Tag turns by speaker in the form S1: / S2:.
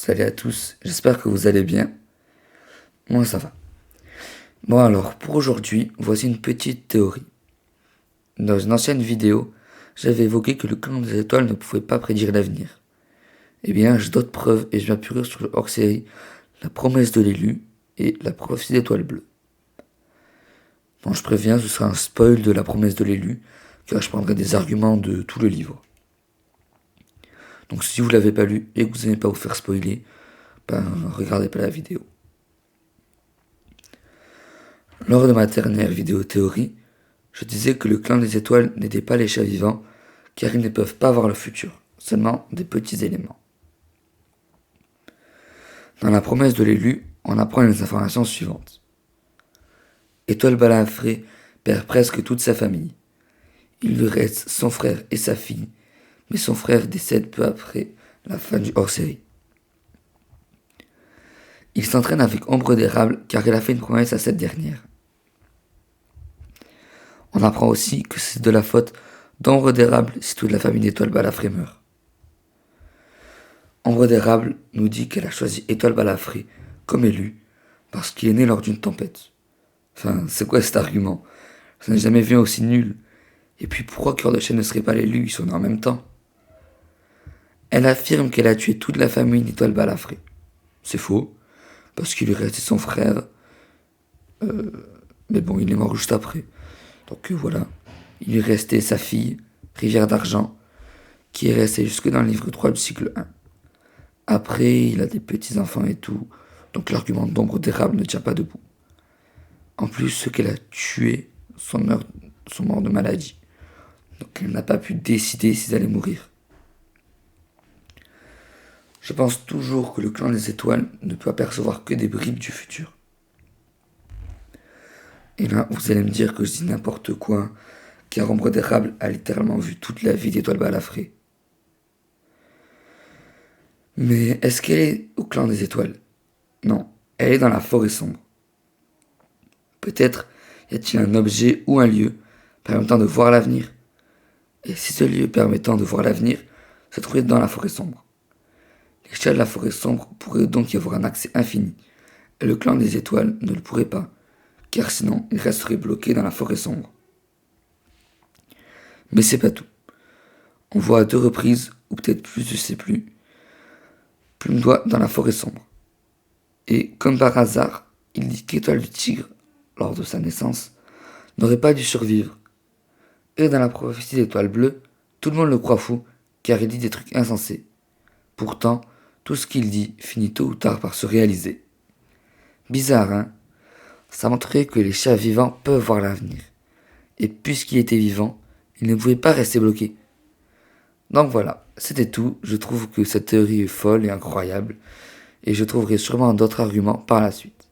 S1: Salut à tous, j'espère que vous allez bien. Moi ça va. Bon alors, pour aujourd'hui, voici une petite théorie. Dans une ancienne vidéo, j'avais évoqué que le clan des étoiles ne pouvait pas prédire l'avenir. Eh bien, j'ai d'autres preuves et je vais appuyer sur le hors-série La promesse de l'élu et La prophétie d'étoile bleue. Bon, je préviens, ce sera un spoil de La promesse de l'élu, car je prendrai des arguments de tout le livre. Donc si vous l'avez pas lu et que vous n'aimez pas vous faire spoiler, regardez pas la vidéo. Lors de ma dernière vidéo théorie, je disais que le clan des étoiles n'était pas les chats vivants, car ils ne peuvent pas voir le futur, seulement des petits éléments. Dans la promesse de l'élu, on apprend les informations suivantes. Étoile Balafré perd presque toute sa famille. Il lui reste son frère et sa fille, mais son frère décède peu après la fin du hors-série. Il s'entraîne avec Ombre d'Érable car il a fait une promesse à cette dernière. On apprend aussi que c'est de la faute d'Ombre d'Érable si toute la famille d'Étoile Balafré meurt. Ombre d'Érable nous dit qu'elle a choisi Étoile Balafré comme élu parce qu'il est né lors d'une tempête. Enfin, c'est quoi cet argument? Ça n'a jamais vu aussi nul. Et puis pourquoi Cœur de Chêne ne serait pas l'élu? Ils sont nés en même temps. Elle affirme qu'elle a tué toute la famille d'Étoile Balafré. C'est faux, parce qu'il lui restait son frère. Mais bon, il est mort juste après. Donc voilà. Il lui restait sa fille, Rivière d'Argent, qui est restée jusque dans le livre 3 du cycle 1. Après, il a des petits-enfants et tout, donc l'argument d'Ombre d'Érable ne tient pas debout. En plus, ceux qu'elle a tués sont morts de maladie. Donc elle n'a pas pu décider s'ils allaient mourir. Je pense toujours que le clan des étoiles ne peut apercevoir que des bribes du futur. Et là, vous allez me dire que je dis n'importe quoi, car Ombre d'Érable a littéralement vu toute la vie d'Étoile Balafré. Mais est-ce qu'elle est au clan des étoiles? Non, elle est dans la forêt sombre. Peut-être y a-t-il un objet ou un lieu permettant de voir l'avenir? Et si ce lieu permettant de voir l'avenir se trouvait dans la forêt sombre? Les chats de la forêt sombre pourraient donc y avoir un accès infini, et le clan des étoiles ne le pourrait pas, car sinon il resterait bloqué dans la forêt sombre. Mais c'est pas tout. On voit à 2 reprises, ou peut-être plus, je sais plus, Plume Doigt dans la forêt sombre. Et comme par hasard, il dit qu'Étoile du Tigre, lors de sa naissance, n'aurait pas dû survivre. Et dans la prophétie d'Étoile Bleue, tout le monde le croit fou, car il dit des trucs insensés. Pourtant, tout ce qu'il dit finit tôt ou tard par se réaliser. Bizarre, hein? Ça montrait que les chats vivants peuvent voir l'avenir. Et puisqu'il était vivant, il ne pouvait pas rester bloqué. Donc voilà, c'était tout. Je trouve que cette théorie est folle et incroyable, et je trouverai sûrement d'autres arguments par la suite.